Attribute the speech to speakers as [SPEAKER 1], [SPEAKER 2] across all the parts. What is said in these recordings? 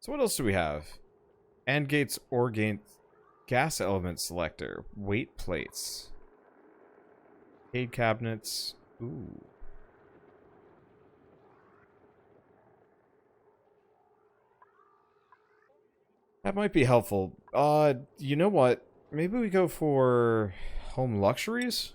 [SPEAKER 1] So what else do we have? And gates or gas element selector. Weight plates. Aid cabinets. Ooh. That might be helpful. You know what? Maybe we go for home luxuries?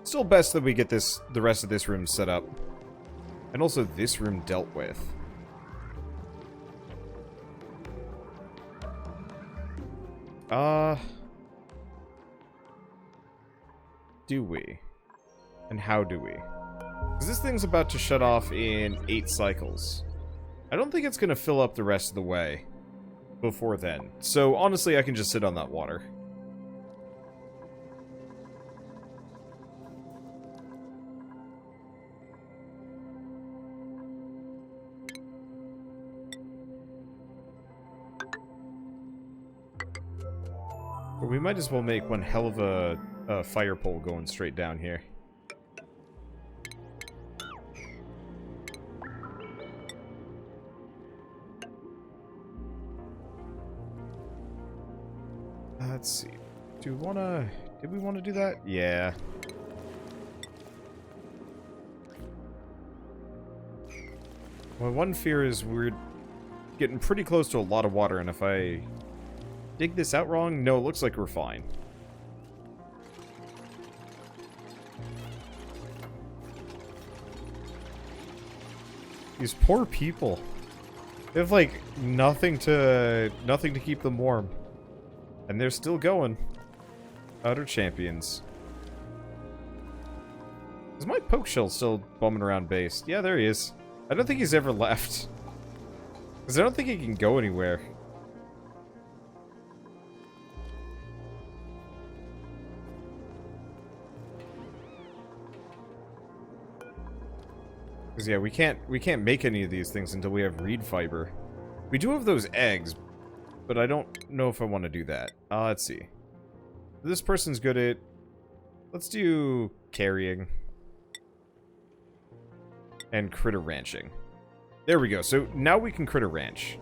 [SPEAKER 1] Still best that we get the rest of this room set up. And also this room dealt with. Do we? And how do we? Because this thing's about to shut off in 8 cycles. I don't think it's going to fill up the rest of the way before then. So honestly, I can just sit on that water. But we might as well make one hell of a fire pole going straight down here. Let's see. Did we want to do that? Yeah. My one fear is we're getting pretty close to a lot of water, and if I dig this out wrong, no, it looks like we're fine. These poor people. They have like nothing to keep them warm. And they're still going. Utter champions. Is my poke shell still bumming around base? Yeah, there he is. I don't think he's ever left. Because I don't think he can go anywhere. Because yeah, we can't make any of these things until we have reed fiber. We do have those eggs, but I don't know if I want to do that. Let's see. This person's good at... Let's do carrying. And critter ranching. There we go. So now we can critter ranch.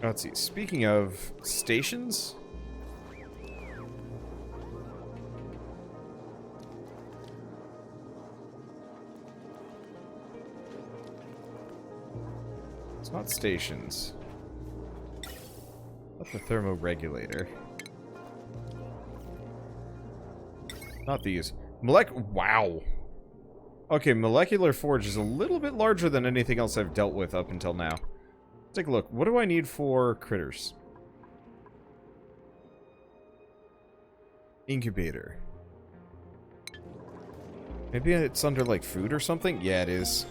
[SPEAKER 1] Let's see. Speaking of stations... It's not stations. Not the thermoregulator. Not these. Wow. Okay, molecular forge is a little bit larger than anything else I've dealt with up until now. Let's take a look. What do I need for critters? Incubator. Maybe it's under, like, food or something? Yeah, it is.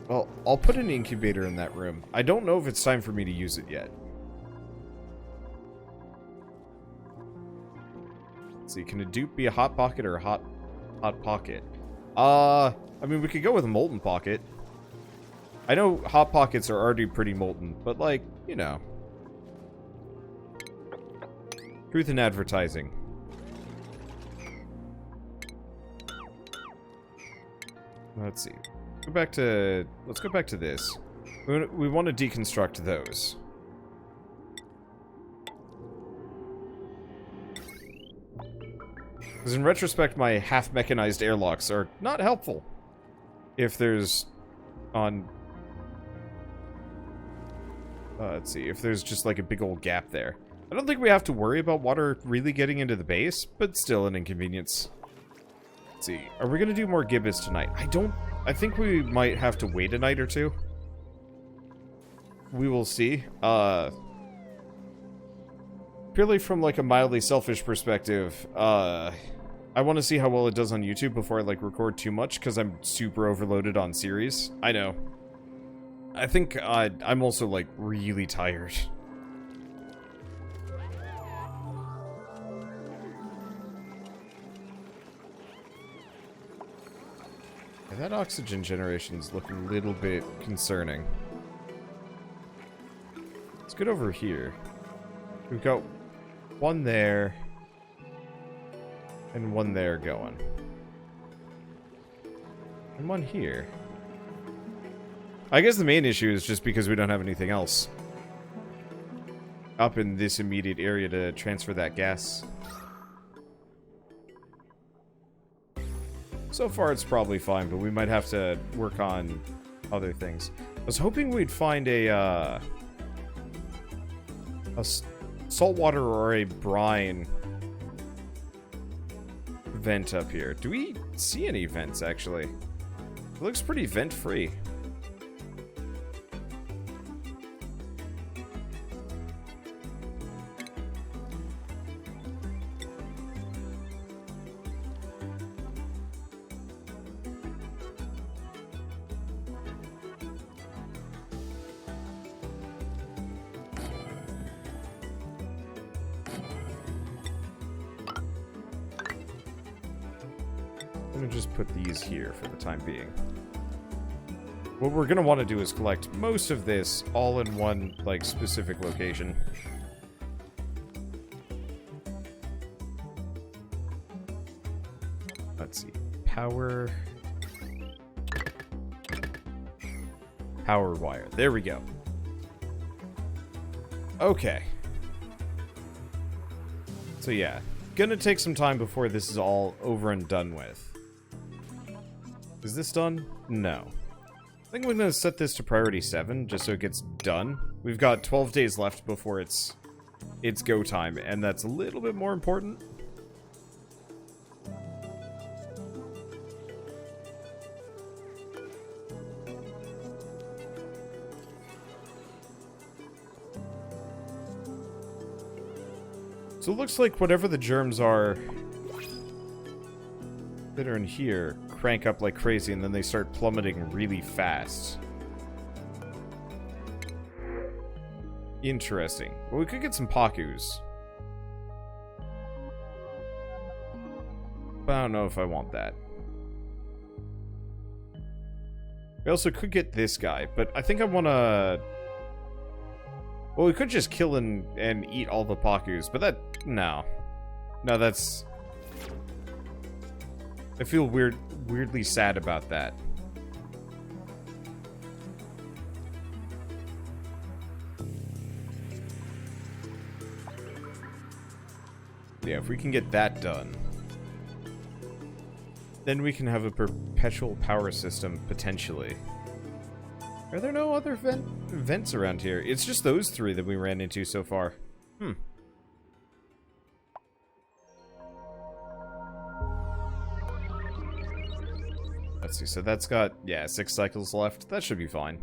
[SPEAKER 1] Well, I'll put an incubator in that room. I don't know if it's time for me to use it yet. Let's see, can a dupe be a hot pocket or a hot pocket? I mean, we could go with a molten pocket. I know hot pockets are already pretty molten, but like, you know. Truth in advertising. Let's see. Let's go back to this. We want to deconstruct those. Because in retrospect, my half-mechanized airlocks are not helpful. If there's let's see, if there's just like a big old gap there. I don't think we have to worry about water really getting into the base, but still an inconvenience. Let's see, are we going to do more gibbets tonight? I think we might have to wait a night or two. We will see. Purely from like a mildly selfish perspective, I want to see how well it does on YouTube before I like record too much, because I'm super overloaded on series. I know. I think I'm also like really tired. Yeah, that oxygen generation is looking a little bit concerning. Let's get over here. We've got one there and one there going. And one here. I guess the main issue is just because we don't have anything else up in this immediate area to transfer that gas. So far it's probably fine, but we might have to work on other things. I was hoping we'd find a saltwater or a brine vent up here. Do we see any vents, actually? It looks pretty vent-free. I'm gonna just put these here for the time being. What we're gonna want to do is collect most of this all in one, like, specific location. Let's see. Power wire. There we go. Okay. So yeah, gonna take some time before this is all over and done with. Is this done? No. I think we're going to set this to priority 7, just so it gets done. We've got 12 days left before it's go time, and that's a little bit more important. So it looks like whatever the germs are that are in here crank up like crazy, and then they start plummeting really fast. Interesting. Well, we could get some Pakus. But I don't know if I want that. We also could get this guy, but I think I want to... Well, we could just kill and eat all the Pakus, but that... No. No, that's... I feel weirdly sad about that. Yeah, if we can get that done, then we can have a perpetual power system, potentially. Are there no other vents around here? It's just those 3 that we ran into so far. Let's see, so that's got, yeah, 6 cycles left. That should be fine.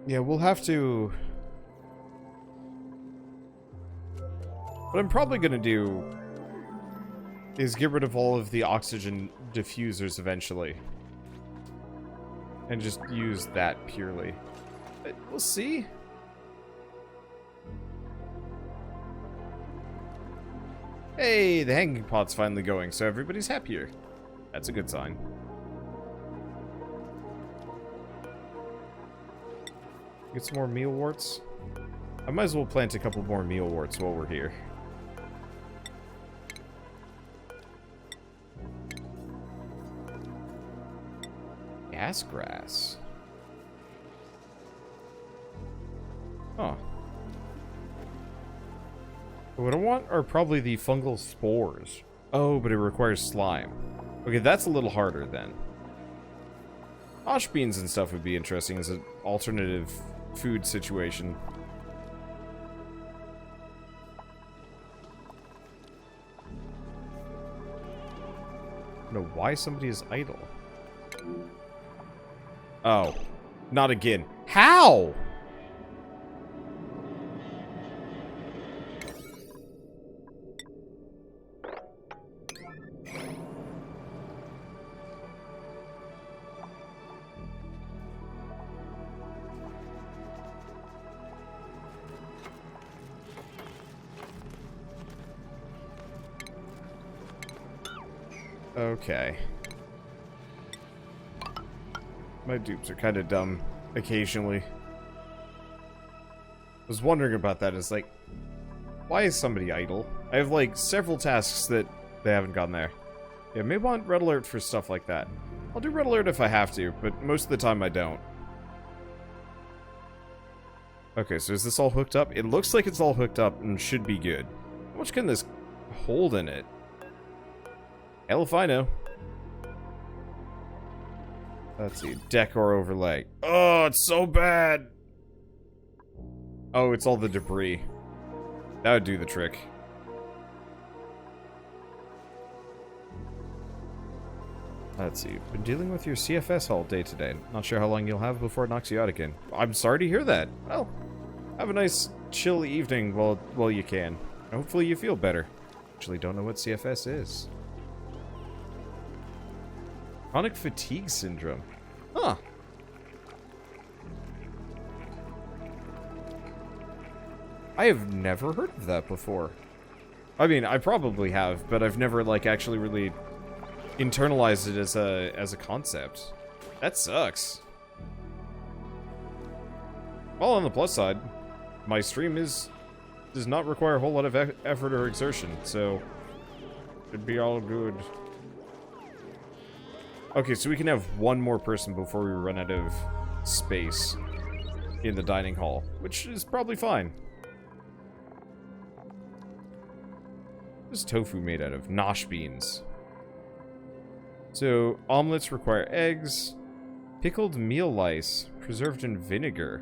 [SPEAKER 1] Yeah, we'll have to... What I'm probably going to do is get rid of all of the oxygen diffusers eventually. And just use that purely. But we'll see. Hey, the hanging pot's finally going, so everybody's happier. That's a good sign. Get some more mealworts. I might as well plant a couple more mealworts while we're here. Gas grass. Huh. What I want are probably the fungal spores. Oh, but it requires slime. Okay, that's a little harder then. Osh beans and stuff would be interesting as an alternative food situation. I don't know why somebody is idle. Oh, not again. How? Okay. My dupes are kind of dumb occasionally. I was wondering about that. It's like, why is somebody idle? I have like several tasks that they haven't gotten there. Yeah, may want red alert for stuff like that. I'll do red alert if I have to, but most of the time I don't. Okay, so is this all hooked up? It looks like it's all hooked up and should be good. How much can this hold in it? Hell if I know. Let's see. Decor overlay. Oh, it's so bad! Oh, it's all the debris. That would do the trick. Let's see. Been dealing with your CFS all day today. Not sure how long you'll have before it knocks you out again. I'm sorry to hear that. Well, have a nice, chill evening while you can. Hopefully you feel better. Actually, don't know what CFS is. Chronic fatigue syndrome. Huh. I have never heard of that before. I mean, I probably have, but I've never, like, actually really internalized it as a concept. That sucks. Well, on the plus side, my stream does not require a whole lot of effort or exertion, so it'd be all good. Okay, so we can have one more person before we run out of space in the dining hall, which is probably fine. What is tofu made out of? Nosh beans. So, omelets require eggs, pickled meal lice, preserved in vinegar.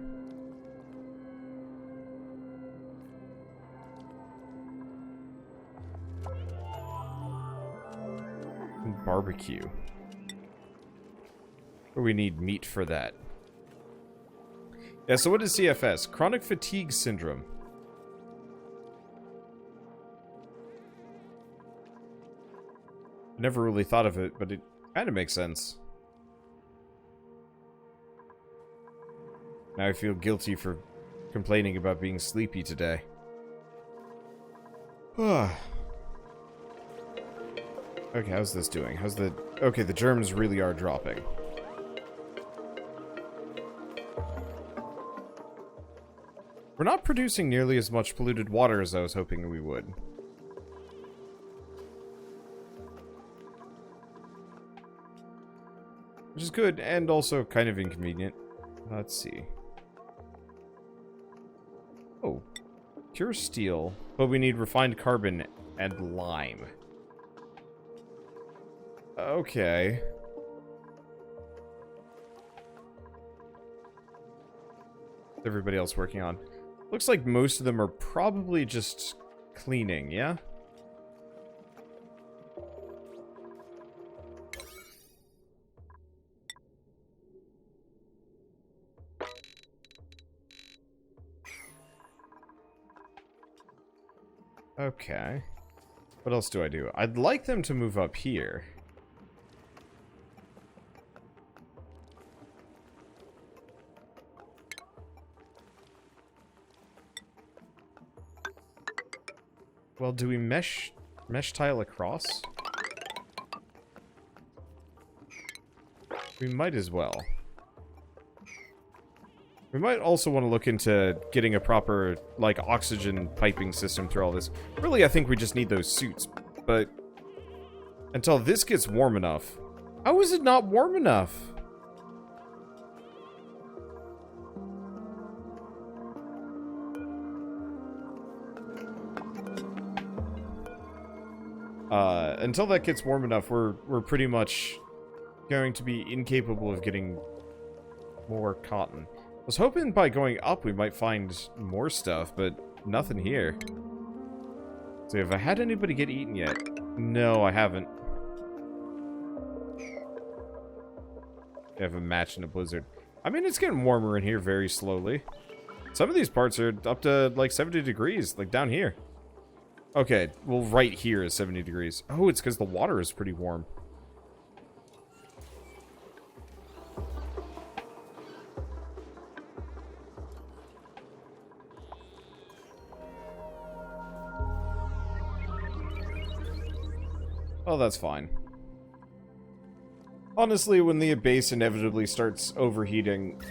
[SPEAKER 1] And barbecue. Or we need meat for that. Yeah, so what is CFS? Chronic fatigue syndrome. Never really thought of it, but it kind of makes sense. Now I feel guilty for complaining about being sleepy today. Okay, how's this doing? Okay, the germs really are dropping. We're not producing nearly as much polluted water as I was hoping we would. Which is good, and also kind of inconvenient. Let's see. Oh. Pure steel, but we need refined carbon and lime. Okay. What's everybody else working on? Looks like most of them are probably just cleaning, yeah? Okay. What else do I do? I'd like them to move up here. Well, do we mesh tile across? We might as well. We might also want to look into getting a proper, like, oxygen piping system through all this. Really, I think we just need those suits, but until this gets warm enough. How is it not warm enough? Until that gets warm enough, we're pretty much going to be incapable of getting more cotton. I was hoping by going up we might find more stuff, but nothing here. So have I had anybody get eaten yet? No, I haven't. I have a match in a blizzard. I mean, it's getting warmer in here very slowly. Some of these parts are up to, like, 70 degrees, like down here. Okay, well, right here is 70 degrees. Oh, it's because the water is pretty warm. Oh, that's fine. Honestly, when the base inevitably starts overheating...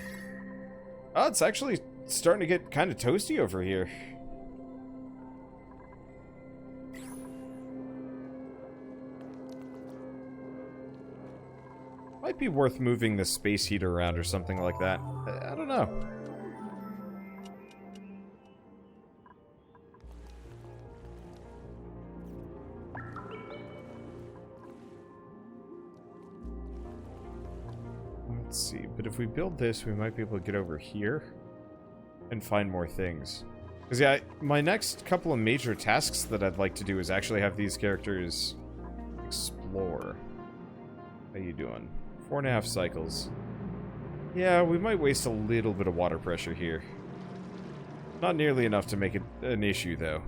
[SPEAKER 1] Oh, it's actually starting to get kind of toasty over here. Might be worth moving the space heater around or something like that. I don't know. Let's see, but if we build this, we might be able to get over here and find more things. Because, yeah, my next couple of major tasks that I'd like to do is actually have these characters explore. How you doing? 4.5 cycles. Yeah, we might waste a little bit of water pressure here. Not nearly enough to make it an issue, though.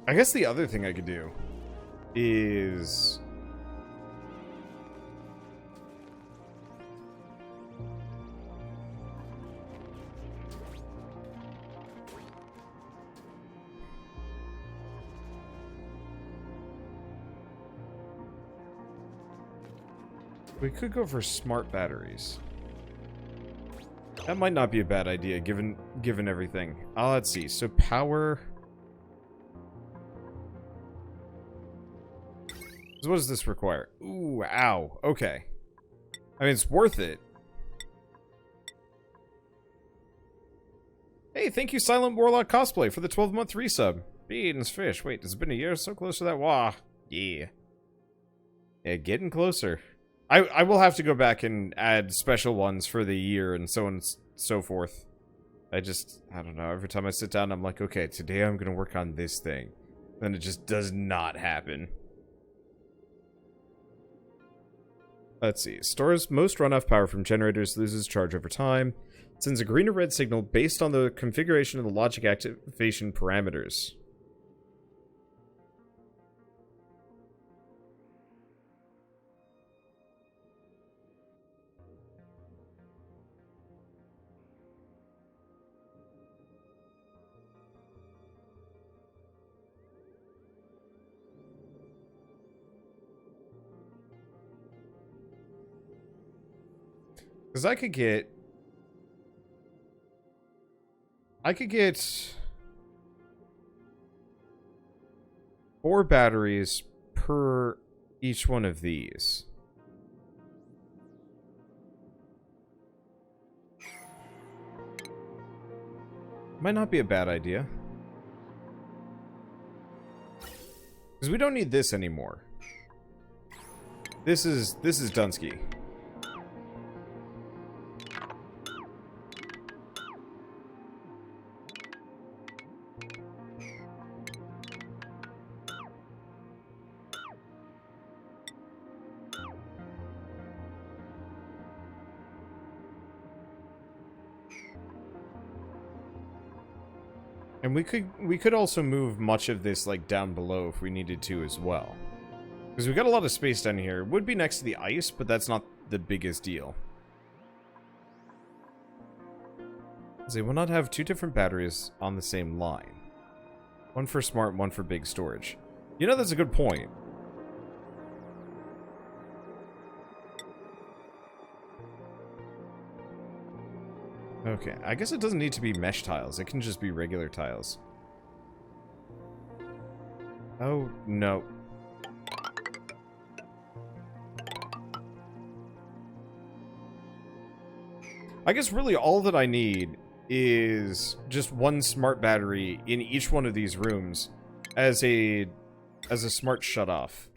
[SPEAKER 1] I guess the other thing I could do is... we could go for smart batteries. That might not be a bad idea, given everything. Let's see. So power... So what does this require? Ooh, ow. Okay. I mean, it's worth it. Hey, thank you, Silent Warlock Cosplay, for the 12-month resub. Beans, fish. Wait, it's been a year? So close to that. Wah. Yeah. Yeah, getting closer. I will have to go back and add special ones for the year and so on and so forth. I don't know. Every time I sit down, I'm like, okay, today I'm going to work on this thing. Then it just does not happen. Let's see. Stores most runoff power from generators, loses charge over time. Sends a green or red signal based on the configuration of the logic activation parameters. Because I could get 4 batteries per each one of these. Might not be a bad idea. Because we don't need this anymore. This is Dunsky. And we could also move much of this, like, down below if we needed to as well. Because we've got a lot of space down here. It would be next to the ice, but that's not the biggest deal. So we'll not have 2 different batteries on the same line. One for smart, one for big storage. You know, that's a good point. Okay, I guess it doesn't need to be mesh tiles. It can just be regular tiles. Oh, no. I guess really all that I need is just one smart battery in each one of these rooms as a smart shutoff.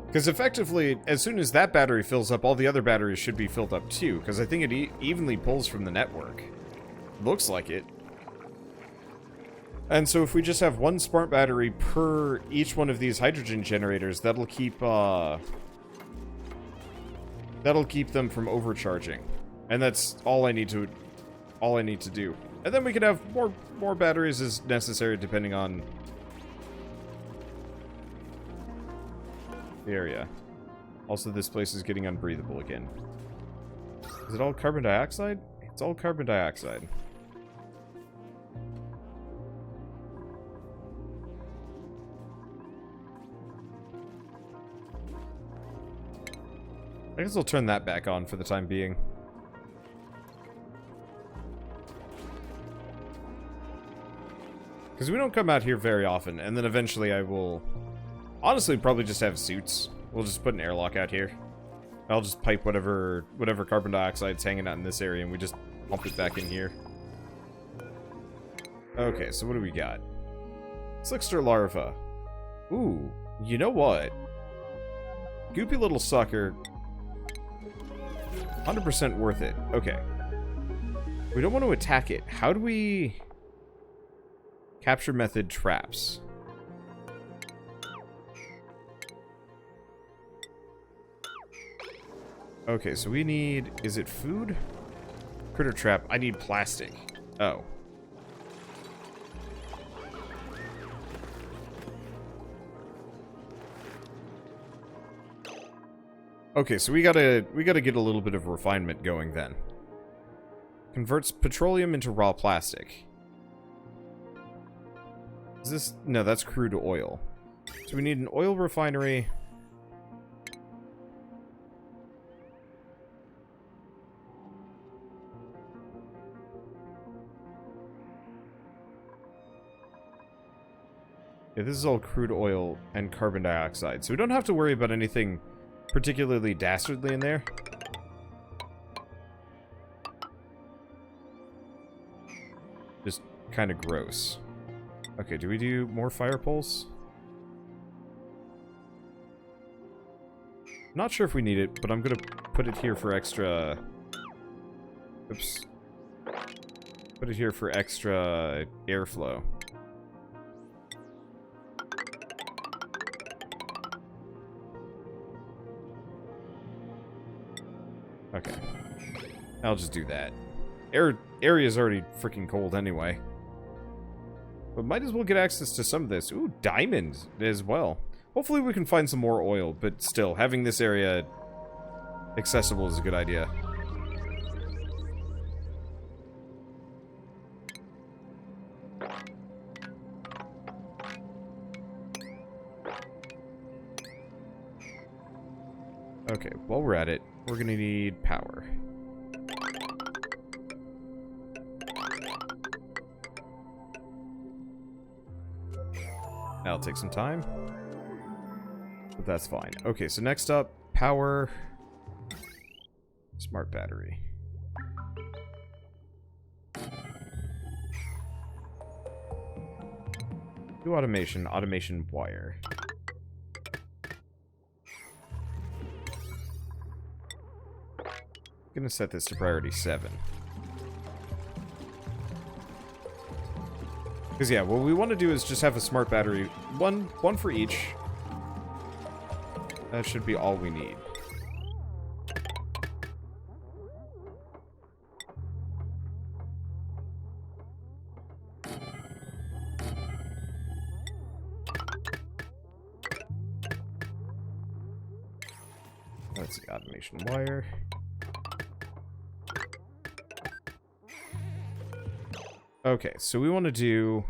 [SPEAKER 1] Because effectively, as soon as that battery fills up, all the other batteries should be filled up too, because I think it evenly pulls from the network. Looks like it. And so if we just have one smart battery per each one of these hydrogen generators, that'll keep them from overcharging. And that's all I need to do. And then we can have more batteries as necessary depending on the area. Also, this place is getting unbreathable again. Is it all carbon dioxide? It's all carbon dioxide. I guess I'll turn that back on for the time being. Because we don't come out here very often, and then eventually I will... Honestly, probably just have suits. We'll just put an airlock out here. I'll just pipe whatever carbon dioxide's hanging out in this area, and we just pump it back in here. Okay, so what do we got? Slickster larva. Ooh, you know what? Goopy little sucker... 100% worth it. Okay. We don't want to attack it. How do we... Capture method traps. Okay, so we need... Is it food? Critter trap. I need plastic. Oh. Okay, so we gotta get a little bit of refinement going then. Converts petroleum into raw plastic. Is this... No, that's crude oil. So we need an oil refinery. Yeah, this is all crude oil and carbon dioxide. So we don't have to worry about anything particularly dastardly in there. Just kind of gross. Okay, do we do more fire poles? Not sure if we need it, but I'm gonna put it here for extra... Oops. Put it here for extra airflow. Okay. I'll just do that. Area's already freaking cold anyway. But might as well get access to some of this. Ooh, diamonds as well. Hopefully we can find some more oil, but still, having this area accessible is a good idea. Okay, while we're at it, we're gonna need power. That'll take some time. But that's fine. Okay, so next up, power. Smart battery. Do automation, automation wire. I'm gonna set this to priority 7. Because yeah, what we want to do is just have a smart battery, one for each. That should be all we need. Let's see, automation wire. Okay, so we want to do...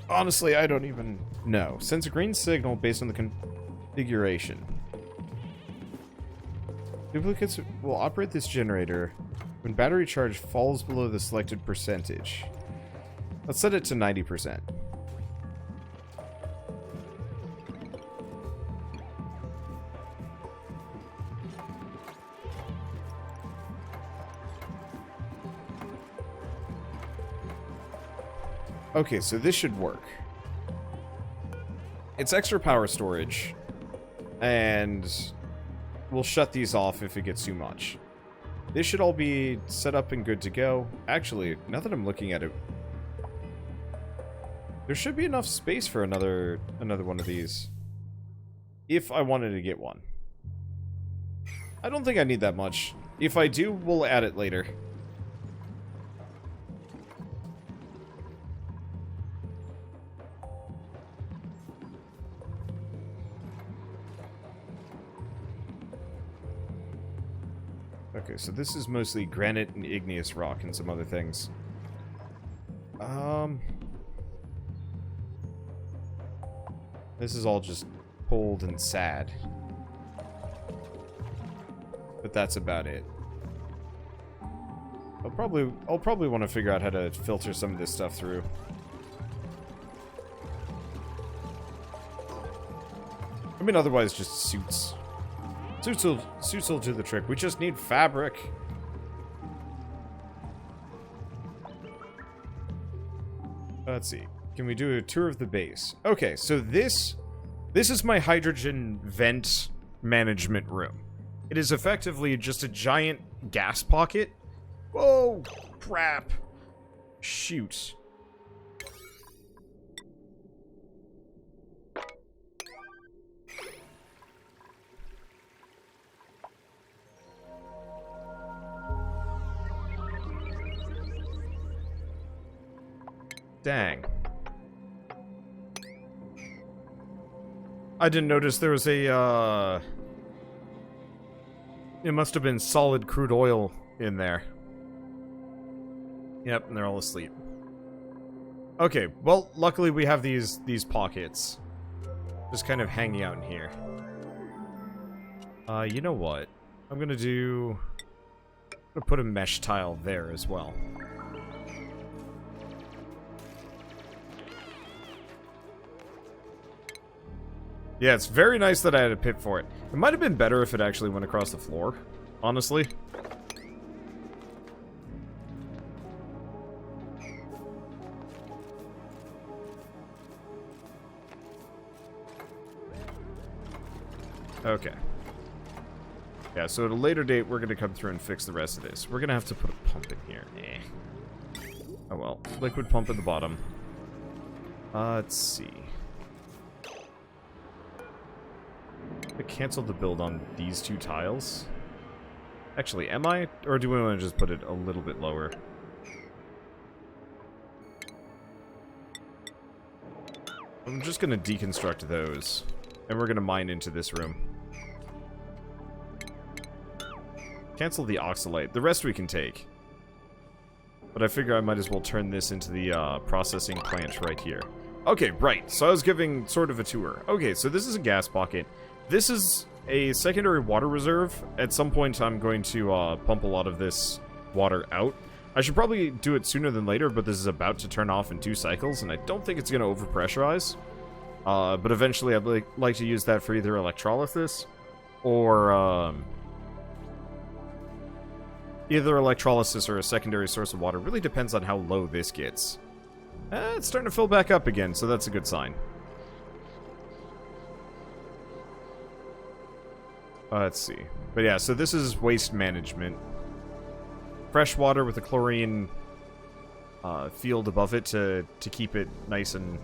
[SPEAKER 1] Honestly, I don't even know. Sends a green signal based on the configuration. Duplicates will operate this generator when battery charge falls below the selected percentage. Let's set it to 90%. Okay, so this should work. It's extra power storage, and we'll shut these off if it gets too much. This should all be set up and good to go. Actually, now that I'm looking at it, there should be enough space for another one of these, if I wanted to get one. I don't think I need that much. If I do, we'll add it later. Okay, so this is mostly granite and igneous rock and some other things. This is all just cold and sad. But that's about it. I'll probably want to figure out how to filter some of this stuff through. I mean, otherwise just suits. Suits will do the trick. We just need fabric. Let's see. Can we do a tour of the base? Okay, so this is my hydrogen vent management room. It is effectively just a giant gas pocket. Whoa! Crap! Shoot. Dang. I didn't notice there was a, it must have been solid crude oil in there. Yep, and they're all asleep. Okay, well, luckily we have these pockets. Just kind of hanging out in here. You know what? I'm gonna put a mesh tile there as well. Yeah, it's very nice that I had a pit for it. It might have been better if it actually went across the floor, honestly. Okay. Yeah, so at a later date, we're going to come through and fix the rest of this. We're going to have to put a pump in here. Oh well. Liquid pump at the bottom. Let's see. I canceled the build on these two tiles. Actually, am I? Or do we want to just put it a little bit lower? I'm just going to deconstruct those. And we're going to mine into this room. Cancel the oxalite. The rest we can take. But I figure I might as well turn this into the processing plant right here. Okay, right. So I was giving sort of a tour. Okay, so this is a gas pocket. This is a secondary water reserve. At some point, I'm going to pump a lot of this water out. I should probably do it sooner than later, but this is about to turn off in 2 cycles, and I don't think it's going to overpressurize. But eventually, I'd like to use that for either electrolysis or either electrolysis or a secondary source of water. Really depends on how low this gets. It's starting to fill back up again, so that's a good sign. Let's see. But yeah, so this is waste management. Fresh water with a chlorine field above it to keep it nice and,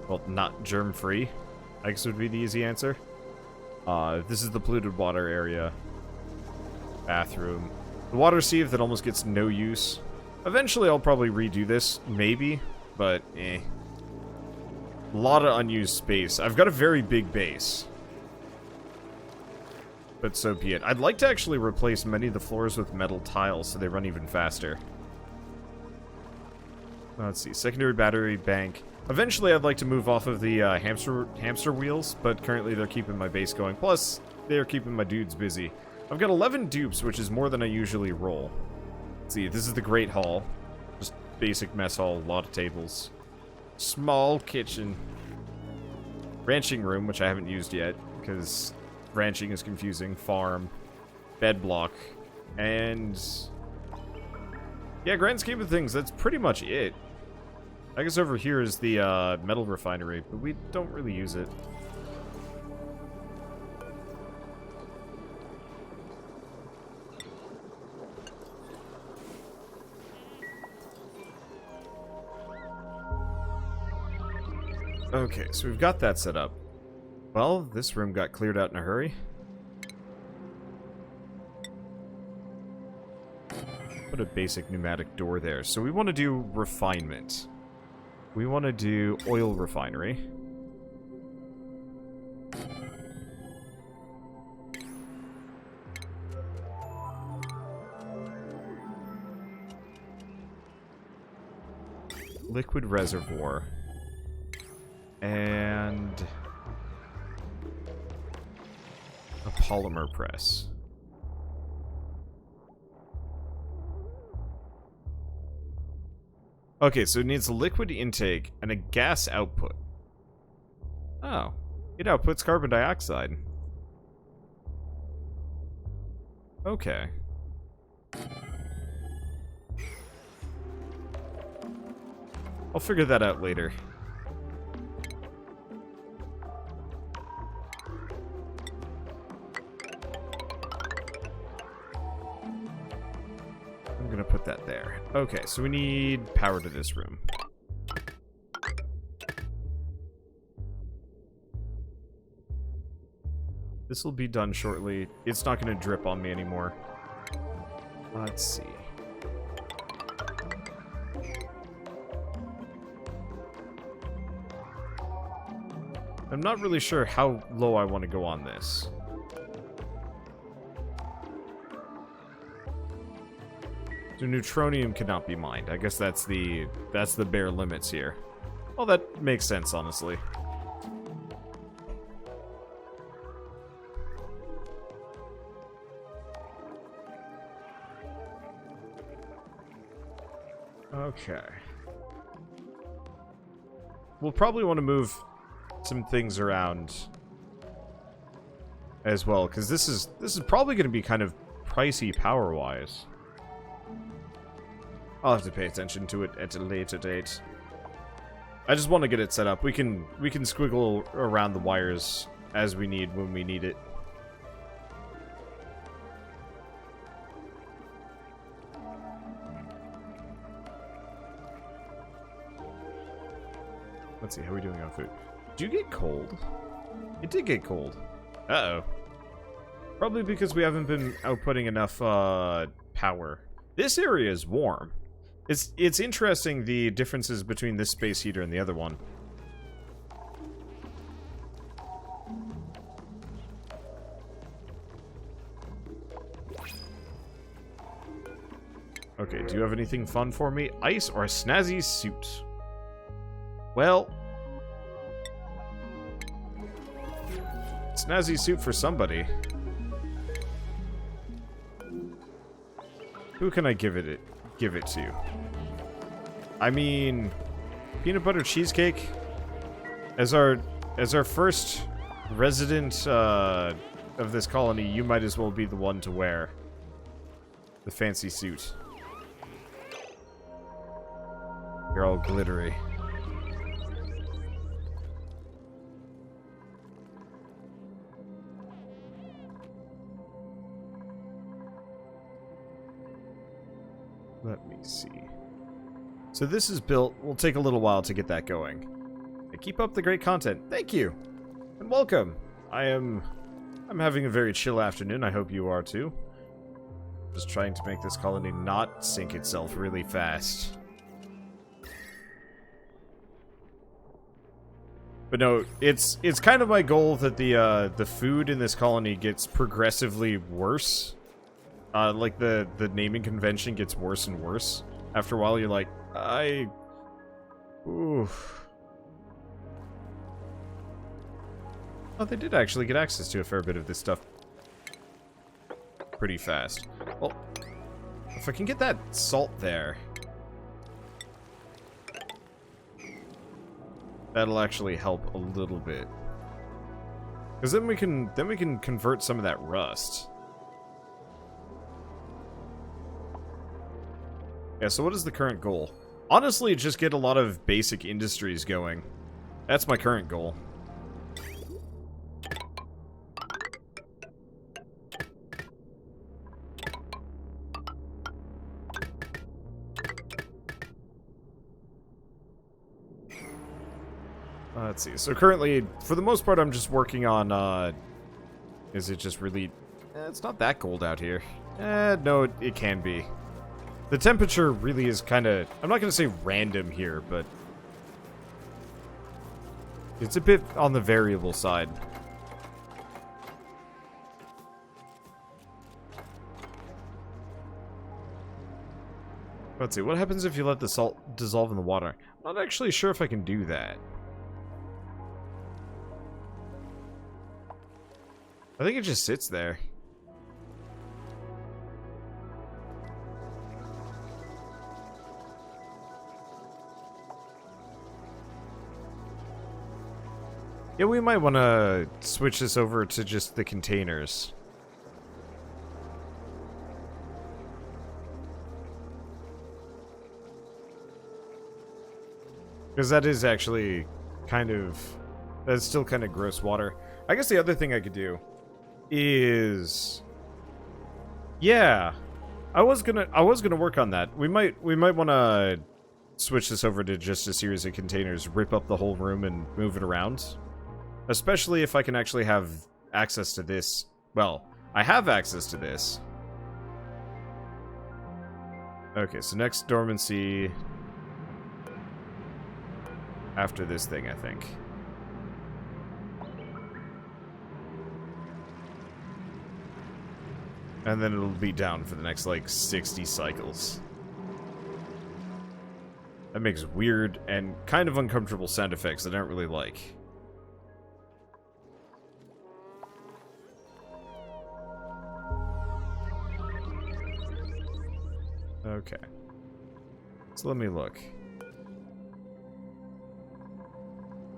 [SPEAKER 1] well, not germ-free, I guess would be the easy answer. This is the polluted water area. Bathroom. The water sieve that almost gets no use. Eventually I'll probably redo this, maybe, but eh. A lot of unused space. I've got a very big base. But so be it. I'd like to actually replace many of the floors with metal tiles so they run even faster. Let's see. Secondary battery bank. Eventually I'd like to move off of the hamster wheels, but currently they're keeping my base going. Plus, they're keeping my dudes busy. I've got 11 dupes, which is more than I usually roll. Let's see. This is the Great Hall. Just basic mess hall. A lot of tables. Small kitchen. Ranching room, which I haven't used yet, because ranching is confusing. Farm. Bed block. And yeah, grand scheme of things, that's pretty much it. I guess over here is the metal refinery, but we don't really use it. Okay, so we've got that set up. Well, this room got cleared out in a hurry. Put a basic pneumatic door there. So we want to do refinement. We want to do oil refinery. liquid reservoir. And a polymer press. Okay, so it needs a liquid intake and a gas output. Oh, it outputs carbon dioxide. Okay. I'll figure that out later. I'm gonna put that there. Okay, so we need power to this room. This will be done shortly. It's not gonna drip on me anymore. Let's see. I'm not really sure how low I want to go on this. So neutronium cannot be mined. I guess that's the bare limits here. Well, that makes sense, honestly. Okay. We'll probably want to move some things around as well, because this is probably going to be kind of pricey power-wise. I'll have to pay attention to it at a later date. I just want to get it set up. We can squiggle around the wires as we need when we need it. Let's see, how are we doing on food? Did you get cold? It did get cold. Uh-oh. Probably because we haven't been outputting enough power. This area is warm. It's interesting the differences between this space heater and the other one. Okay, do you have anything fun for me? Ice or a snazzy suit? Well, snazzy suit for somebody. Who can I give it to? I mean, peanut butter cheesecake as our first resident of this colony. You might as well be the one to wear the fancy suit. You're all glittery. Let me see. So this is built. We'll take a little while to get that going. And keep up the great content. Thank you. And welcome. I'm having a very chill afternoon. I hope you are too. Just trying to make this colony not sink itself really fast. But no, it's kind of my goal that the food in this colony gets progressively worse. Like the naming convention gets worse and worse. After a while, you're like, oof. Oh, they did actually get access to a fair bit of this stuff pretty fast. Well, if I can get that salt there, that'll actually help a little bit. Because then we can convert some of that rust. Yeah, so what is the current goal? Honestly, just get a lot of basic industries going. That's my current goal. Let's see. So currently, for the most part, I'm just working on, is it just really... it's not that cold out here. No, it can be. The temperature really is kind of... I'm not going to say random here, but... it's a bit on the variable side. Let's see, what happens if you let the salt dissolve in the water? I'm not actually sure if I can do that. I think it just sits there. Yeah, we might want to switch this over to just the containers. Because that is actually kind of... That's still kind of gross water. I guess the other thing I could do is... Yeah. I was gonna work on that. We might want to switch this over to just a series of containers, rip up the whole room and move it around. Especially if I can actually have access to this. Well, I have access to this. Okay, so next dormancy... After this thing, I think. And then it'll be down for the next, like, 60 cycles. That makes weird and kind of uncomfortable sound effects that I don't really like. Okay. So let me look.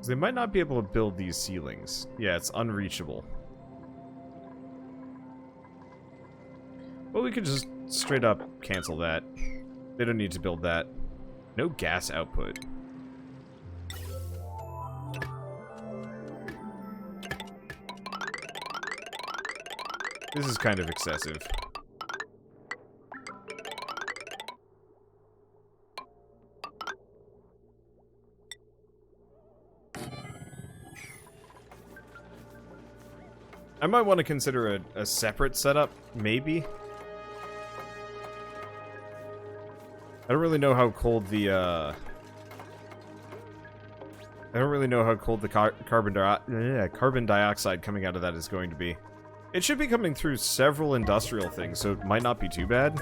[SPEAKER 1] They might not be able to build these ceilings. Yeah, it's unreachable. Well, we could just straight up cancel that. They don't need to build that. No gas output. This is kind of excessive. I might want to consider a separate setup, maybe. I don't really know how cold the, I don't really know how cold the carbon dioxide coming out of that is going to be. It should be coming through several industrial things, so it might not be too bad.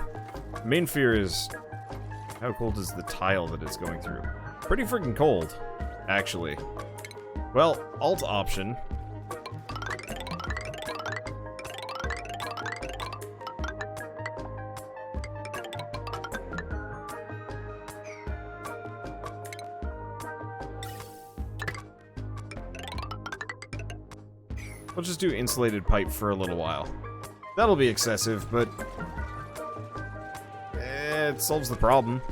[SPEAKER 1] The main fear is, how cold is the tile that it's going through? Pretty freaking cold, actually. Well, alt option. We'll just do insulated pipe for a little while. That'll be excessive, but... it solves the problem.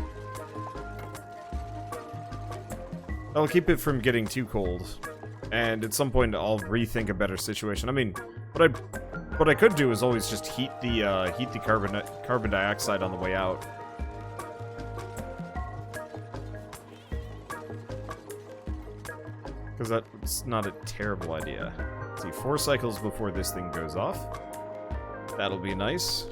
[SPEAKER 1] That'll keep it from getting too cold. And at some point, I'll rethink a better situation. I mean, what I could do is always just heat the carbon dioxide on the way out. Because that's not a terrible idea. Let's see, 4 cycles before this thing goes off. That'll be nice.